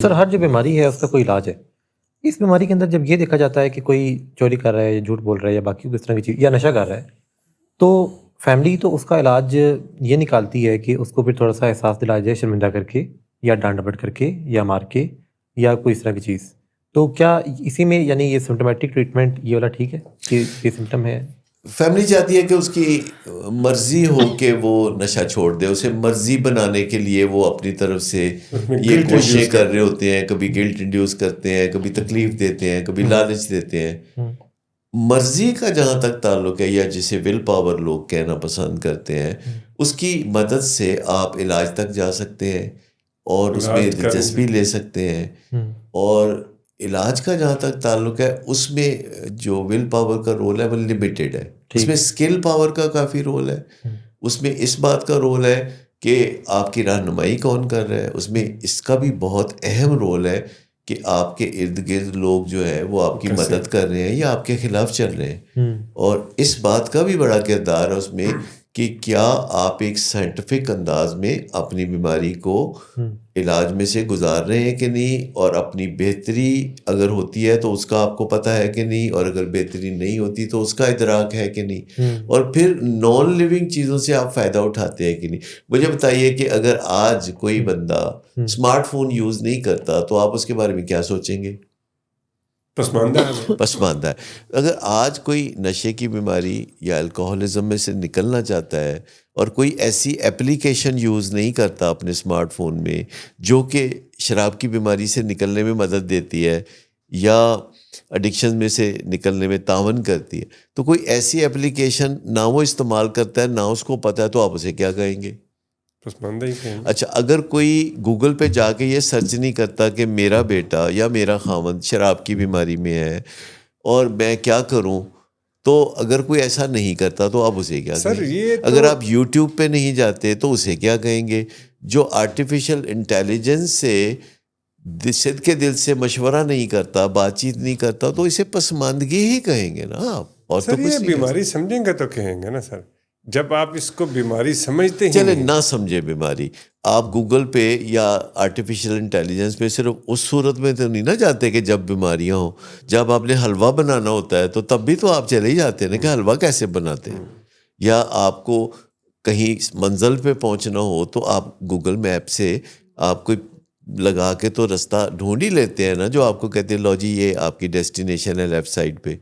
سر ہر جو بیماری ہے اس کا کوئی علاج ہے۔ اس بیماری کے اندر جب یہ دیکھا جاتا ہے کہ کوئی چوری کر رہا ہے یا جھوٹ بول رہا ہے یا باقی اس طرح کی چیز یا نشہ کر رہا ہے، تو فیملی تو اس کا علاج یہ نکالتی ہے کہ اس کو پھر تھوڑا سا احساس دلایا جائے شرمندہ کر کے یا ڈانٹ ڈپٹ کر کے یا مار کے یا کوئی اس طرح کی چیز۔ تو کیا اسی میں یعنی یہ سمپٹومیٹک ٹریٹمنٹ یہ والا ٹھیک ہے کہ یہ سمٹم ہے؟ فیملی چاہتی ہے کہ اس کی مرضی ہو کہ وہ نشہ چھوڑ دے، اسے مرضی بنانے کے لیے وہ اپنی طرف سے یہ کوششیں کر رہے ہوتے ہیں، کبھی گلٹ انڈیوس کرتے ہیں، کبھی تکلیف دیتے ہیں، کبھی لالچ دیتے ہیں۔ مرضی کا جہاں تک تعلق ہے، یا جسے ول پاور لوگ کہنا پسند کرتے ہیں، اس کی مدد سے آپ علاج تک جا سکتے ہیں اور اس میں دلچسپی لے سکتے ہیں۔ اور علاج کا جہاں تک تعلق ہے، اس میں جو ول پاور کا رول ہے وہ لمیٹیڈ ہے، اس میں اسکل پاور کا کافی رول ہے، اس میں اس بات کا رول ہے کہ آپ کی رہنمائی کون کر رہا ہے، اس میں اس کا بھی بہت اہم رول ہے کہ آپ کے ارد گرد لوگ جو ہے وہ آپ کی مدد کر رہے ہیں یا آپ کے خلاف چل رہے ہیں۔ اور اس بات کا بھی بڑا کردار ہے اس میں کہ کیا آپ ایک سائنٹیفک انداز میں اپنی بیماری کو علاج میں سے گزار رہے ہیں کہ نہیں، اور اپنی بہتری اگر ہوتی ہے تو اس کا آپ کو پتہ ہے کہ نہیں، اور اگر بہتری نہیں ہوتی تو اس کا ادراک ہے کہ نہیں، اور پھر نان لیونگ چیزوں سے آپ فائدہ اٹھاتے ہیں کہ نہیں۔ مجھے بتائیے کہ اگر آج کوئی بندہ اسمارٹ فون یوز نہیں کرتا تو آپ اس کے بارے میں کیا سوچیں گے؟ پسماندہ ہے۔ اگر آج کوئی نشے کی بیماری یا الکوہلزم میں سے نکلنا چاہتا ہے اور کوئی ایسی ایپلیکیشن یوز نہیں کرتا اپنے اسمارٹ فون میں جو کہ شراب کی بیماری سے نکلنے میں مدد دیتی ہے یا ایڈکشن میں سے نکلنے میں تعاون کرتی ہے، تو کوئی ایسی ایپلیکیشن نہ وہ استعمال کرتا ہے، نہ اس کو پتہ ہے، تو آپ اسے کیا کہیں گے؟ اچھا، اگر کوئی گوگل پہ جا کے یہ سرچ نہیں کرتا کہ میرا بیٹا یا میرا خاوند شراب کی بیماری میں ہے اور میں کیا کروں، تو اگر کوئی ایسا نہیں کرتا تو آپ اسے کیا کہیں گے؟ اگر آپ یوٹیوب پہ نہیں جاتے تو اسے کیا کہیں گے؟ جو آرٹیفیشل انٹیلیجنس سے صدق کے دل سے مشورہ نہیں کرتا، بات چیت نہیں کرتا، تو اسے پسماندگی ہی کہیں گے نا آپ، اور تو کچھ نہیں۔ بیماری سمجھیں گے تو کہیں گے نا سر، جب آپ اس کو بیماری سمجھتے ہی چلے نہ سمجھے بیماری، آپ گوگل پہ یا آرٹیفیشل انٹیلیجنس پہ صرف اس صورت میں تو نہیں نہ جاتے کہ جب بیماریاں ہوں۔ جب آپ نے حلوہ بنانا ہوتا ہے تو تب بھی تو آپ چلے ہی جاتے ہیں نا کہ حلوہ کیسے بناتے ہیں، یا آپ کو کہیں منزل پہ پہنچنا ہو تو آپ گوگل میپ سے آپ کوئی لگا کے تو رستہ ڈھونڈ ہی لیتے ہیں نا، جو آپ کو کہتے ہیں لو جی یہ آپ کی ڈیسٹینیشن ہے لیفٹ سائڈ پہ،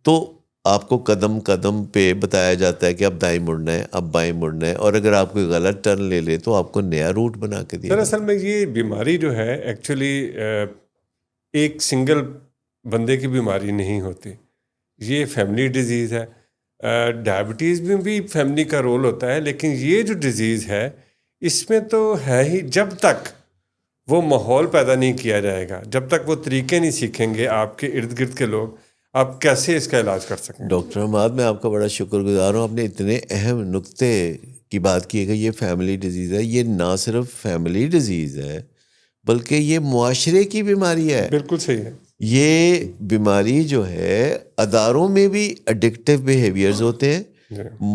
تو آپ کو قدم قدم پہ بتایا جاتا ہے کہ اب دائیں مڑنا ہے، اب بائیں مڑنا ہے، اور اگر آپ کوئی غلط ٹرن لے لے تو آپ کو نیا روٹ بنا کے دیا۔ دراصل میں یہ بیماری جو ہے ایکچولی ایک سنگل بندے کی بیماری نہیں ہوتی، یہ فیملی ڈیزیز ہے۔ ڈائبٹیز میں بھی فیملی کا رول ہوتا ہے، لیکن یہ جو ڈیزیز ہے اس میں تو ہے ہی، جب تک وہ ماحول پیدا نہیں کیا جائے گا، جب تک وہ طریقے نہیں سیکھیں گے آپ کے ارد گرد کے لوگ، آپ کیسے اس کا علاج کر سکیں گے؟ ڈاکٹر حماد، میں آپ کا بڑا شکر گزار ہوں، آپ نے اتنے اہم نقطے کی بات کی ہے کہ یہ فیملی ڈیزیز ہے۔ یہ نہ صرف فیملی ڈیزیز ہے بلکہ یہ معاشرے کی بیماری ہے۔ بالکل صحیح ہے۔ یہ بیماری جو ہے اداروں میں بھی ایڈکٹیو بیہیویئرز ہوتے ہیں،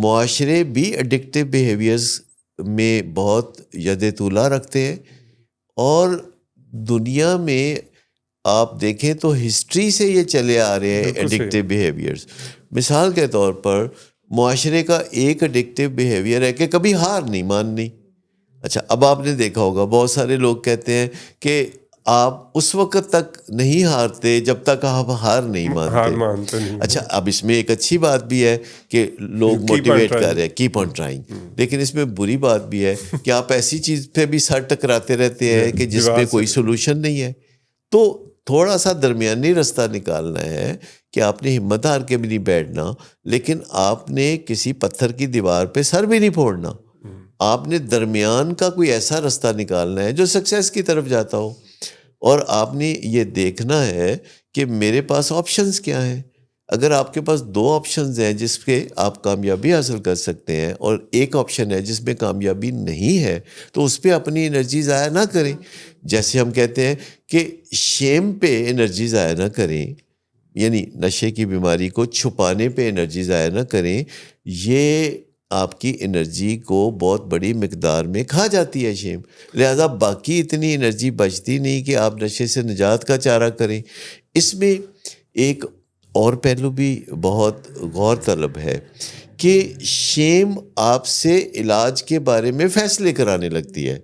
معاشرے بھی ایڈکٹیو بیہیویئرز میں بہت ید طولہ رکھتے ہیں، اور دنیا میں آپ دیکھیں تو ہسٹری سے یہ چلے آ رہے ہیں ایڈکٹیو بیہیویئرز۔ مثال کے طور پر معاشرے کا ایک ایڈکٹیو بیہیویئر ہے کہ کبھی ہار نہیں ماننی۔ اچھا، اب آپ نے دیکھا ہوگا بہت سارے لوگ کہتے ہیں کہ آپ اس وقت تک نہیں ہارتے جب تک آپ ہار نہیں مانتے۔ اچھا، اب اس میں ایک اچھی بات بھی ہے کہ لوگ موٹیویٹ کر رہے ہیں، کیپ آن ٹرائنگ، لیکن اس میں بری بات بھی ہے کہ آپ ایسی چیز پہ بھی سر ٹکراتے رہتے ہیں کہ جس پہ کوئی سولوشن نہیں ہے۔ تو تھوڑا سا درمیانی رستہ نکالنا ہے کہ آپ نے ہمت ہار کے بھی نہیں بیٹھنا، لیکن آپ نے کسی پتھر کی دیوار پہ سر بھی نہیں پھوڑنا۔ آپ نے درمیان کا کوئی ایسا رستہ نکالنا ہے جو سکسیس کی طرف جاتا ہو، اور آپ نے یہ دیکھنا ہے کہ میرے پاس آپشنز کیا ہیں۔ اگر آپ کے پاس 2 آپشنز ہیں جس پہ آپ کامیابی حاصل کر سکتے ہیں، اور ایک آپشن ہے جس میں کامیابی نہیں ہے، تو اس پہ اپنی انرجی ضائع نہ کریں۔ جیسے ہم کہتے ہیں کہ شیم پہ انرجی ضائع نہ کریں، یعنی نشے کی بیماری کو چھپانے پہ انرجی ضائع نہ کریں۔ یہ آپ کی انرجی کو بہت بڑی مقدار میں کھا جاتی ہے شیم. لہذا باقی اتنی انرجی بچتی نہیں کہ آپ نشے سے نجات کا چارہ کریں. اس میں ایک اور پہلو بھی بہت غور طلب ہے کہ شیم آپ سے علاج کے بارے میں فیصلے کرانے لگتی ہے.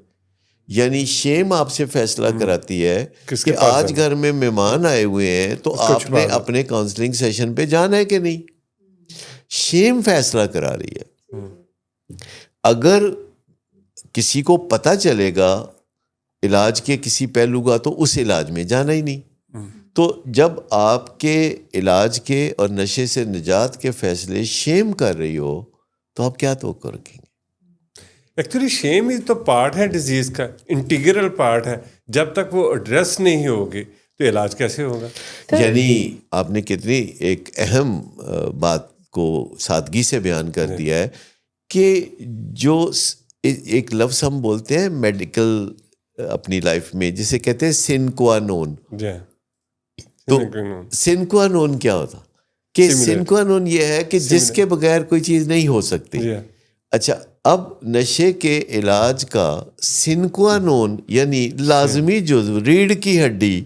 یعنی شیم آپ سے فیصلہ کراتی ہے کہ آج گھر میں مہمان آئے ہوئے ہیں تو آپ نے اپنے کاؤنسلنگ سیشن پہ جانا ہے کہ نہیں. شیم فیصلہ کرا رہی ہے. اگر کسی کو پتہ چلے گا علاج کے کسی پہلو کا تو اس علاج میں جانا ہی نہیں. تو جب آپ کے علاج کے اور نشے سے نجات کے فیصلے شیم کر رہی ہو تو آپ کیا توقع رکھیں گے؟ ایکچولی شیم ہی تو پارٹ ہے ڈیزیز کا، انٹیگرل پارٹ ہے. جب تک وہ ایڈریس نہیں ہوگی تو علاج کیسے ہوگا؟ یعنی آپ نے کتنی ایک اہم بات کو سادگی سے بیان کر دیا ہے کہ جو ایک لفظ ہم بولتے ہیں میڈیکل اپنی لائف میں جسے کہتے ہیں سن qua non. تو سن qua non کیا ہوتا؟ کہ سن qua non یہ ہے کہ جس کے بغیر کوئی چیز نہیں ہو سکتی. اچھا، اب نشے کے علاج کا سن qua non یعنی لازمی جزو، ریڑھ کی ہڈی،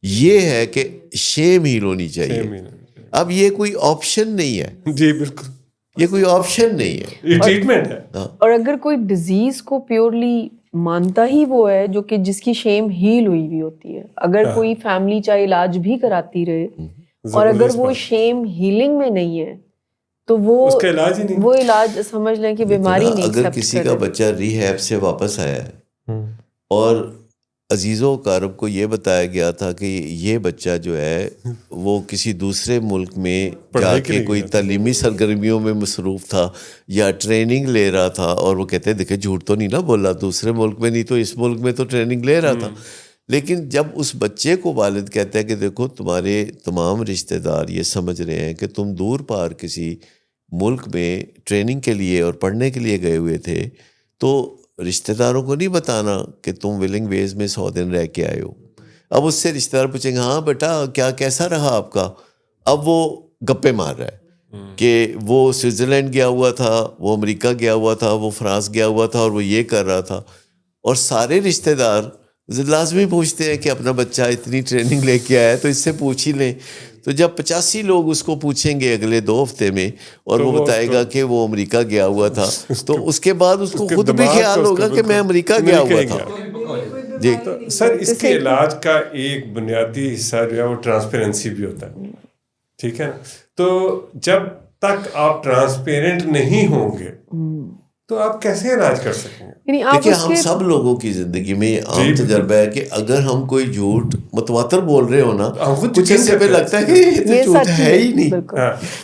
یہ ہے کہ شیم ہیل ہونی چاہیے. اب یہ کوئی آپشن نہیں ہے. جی بالکل، یہ کوئی آپشن نہیں ہے، یہ ٹریٹمنٹ ہے. اور اگر کوئی ڈیزیز کو پیورلی مانتا ہی وہ ہے جو کہ جس کی شیم ہیل ہوئی ہوئی ہوتی ہے. اگر کوئی فیملی چاہے علاج بھی کراتی رہے اور اگر وہ شیم ہیلنگ میں نہیں ہے تو وہ علاج سمجھ لیں کہ بیماری نہیں. اگر کسی کا بچہ ریہیب سے واپس آیا ہے اور عزیز و اقارب کو یہ بتایا گیا تھا کہ یہ بچہ جو ہے وہ کسی دوسرے ملک میں جا کے کوئی تعلیمی سرگرمیوں میں مصروف تھا یا ٹریننگ لے رہا تھا، اور وہ کہتے ہیں دیکھیں جھوٹ تو نہیں نا بولا، دوسرے ملک میں نہیں تو اس ملک میں تو ٹریننگ لے رہا تھا. لیکن جب اس بچے کو والد کہتا ہے کہ دیکھو تمہارے تمام رشتہ دار یہ سمجھ رہے ہیں کہ تم دور پار کسی ملک میں ٹریننگ کے لیے اور پڑھنے کے لیے گئے ہوئے تھے، تو رشتہ داروں کو نہیں بتانا کہ تم ولنگ ویز میں 100 دن رہ کے آئے ہو. اب اس سے رشتہ دار پوچھیں گے ہاں بیٹا کیسا رہا آپ کا؟ اب وہ گپے مار رہا ہے کہ وہ سوئٹزرلینڈ گیا ہوا تھا، وہ امریکہ گیا ہوا تھا، وہ فرانس گیا ہوا تھا اور وہ یہ کر رہا تھا. اور سارے رشتہ دار لازمی پوچھتے ہیں کہ اپنا بچہ اتنی ٹریننگ لے کے آیا ہے تو اس سے پوچھ ہی لیں. تو جب 85 لوگ اس کو پوچھیں گے اگلے 2 ہفتے میں اور وہ بتائے گا کہ وہ امریکہ گیا ہوا تھا، تو اس کے بعد اس کو خود بھی خیال ہوگا کہ میں امریکہ گیا ہوا تھا. جی سر، اس کے علاج کا ایک بنیادی حصہ جو ہے وہ ٹرانسپیرنسی بھی ہوتا ہے، ٹھیک ہے نا؟ تو جب تک آپ ٹرانسپیرنٹ نہیں ہوں گے تو آپ کیسے علاج کر سکیں گے؟ دیکھیے ہم سب لوگوں کی زندگی میں عام تجربہ ہے کہ اگر ہم کوئی جھوٹ متواتر بول رہے ہو نا، کچھ اس سے پہ لگتا ہے کہ یہ تو جھوٹ ہے ہی نہیں.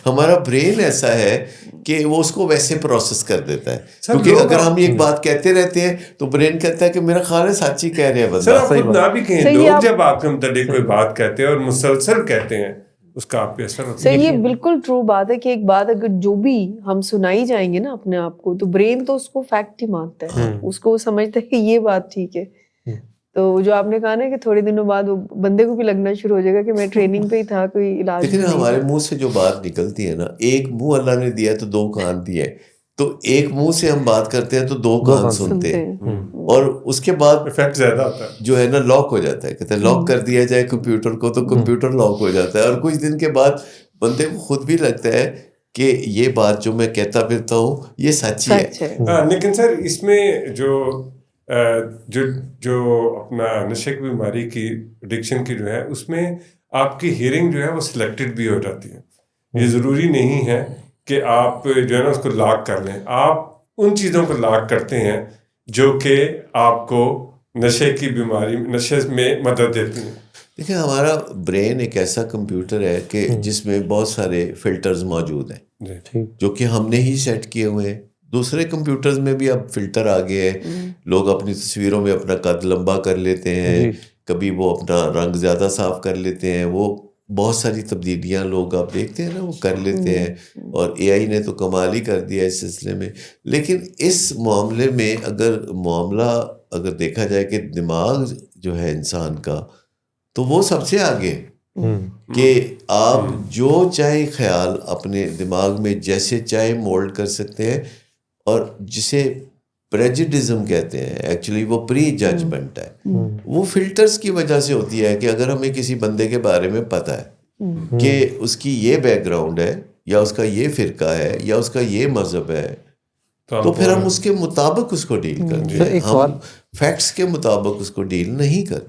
ہمارا برین ایسا ہے کہ وہ اس کو ویسے پروسیس کر دیتا ہے، کیونکہ اگر ہم ایک بات کہتے رہتے ہیں تو برین کہتا ہے کہ میرا خیال ہے سچ ہی کہہ رہے ہیں بندہ. سر آپ خود نہ بھی کہیں، لوگ جب آپ کے متعلق کوئی بات کہتے ہیں اور مسلسل کہتے ہیں اس کا آپ پہ اثر ہوتا ہے. یہ بالکل ٹرو بات ہے کہ ایک بات اگر جو بھی ہم سنائی جائیں گے نا اپنے آپ کو، تو برین تو اس کو فیکٹ ہی مانتا ہے، اس کو وہ سمجھتا ہے کہ یہ بات ٹھیک ہے. تو جو آپ نے کہا نا کہ تھوڑے دنوں بعد وہ بندے کو بھی لگنا شروع ہو جائے گا کہ میں ٹریننگ پہ ہی تھا، کوئی علاج. لیکن ہمارے منہ سے جو بات نکلتی ہے نا، ایک منہ اللہ نے دیا تو 2 کان دیے، تو ایک منہ سے ہم بات کرتے ہیں تو 2 کان سنتے ہیں، اور اس کے بعد افیکٹ زیادہ ہوتا ہے جو ہے نا لاک ہو جاتا ہے. کہتے ہیں لاک کر دیا جائے کمپیوٹر کو تو کمپیوٹر لاک ہو جاتا ہے، اور کچھ دن کے بعد بندے کو خود بھی لگتا ہے کہ یہ بات جو میں کہتا پھرتا ہوں یہ سچ ہی ہے. لیکن سر اس میں جو اپنا نشے کی بیماری کی ایڈکشن کی جو ہے اس میں آپ کی ہیئرنگ جو ہے وہ سلیکٹڈ بھی ہو جاتی ہے. یہ ضروری نہیں ہے کہ آپ جو ہے نا اس کو لاک کر لیں، آپ ان چیزوں کو لاک کرتے ہیں جو کہ آپ کو نشے کی بیماری، نشے میں مدد دیتی ہیں. دیکھیں ہمارا برین ایک ایسا کمپیوٹر ہے کہ جس میں بہت سارے فلٹرز موجود ہیں جو کہ ہم نے ہی سیٹ کیے ہوئے ہیں. دوسرے کمپیوٹرز میں بھی اب فلٹر آ گئے ہیں، لوگ اپنی تصویروں میں اپنا قد لمبا کر لیتے ہیں، کبھی وہ اپنا رنگ زیادہ صاف کر لیتے ہیں، وہ بہت ساری تبدیلیاں لوگ آپ دیکھتے ہیں نا وہ کر لیتے ہیں، اور اے آئی نے تو کمال ہی کر دیا اس سلسلے میں. لیکن اس معاملے میں اگر دیکھا جائے کہ دماغ جو ہے انسان کا تو وہ سب سے آگے کہ آپ جو چاہے خیال اپنے دماغ میں جیسے چاہے مولڈ کر سکتے ہیں. اور جسے پریجڈزم کہتے ہیں ایکچولی وہ پری ججمنٹ ہے, وہ فلٹرز کی وجہ سے ہوتی ہے کہ اگر ہمیں کسی بندے کے بارے میں پتہ ہے کہ اس کی یہ بیک گراؤنڈ ہے یا اس کا یہ فرقہ ہے یا اس کا یہ مذہب ہے, تو پھر ہم اس کے مطابق اس کو ڈیل کرتے ہیں, ہم فیکٹس کے مطابق اس کو ڈیل نہیں کرتے.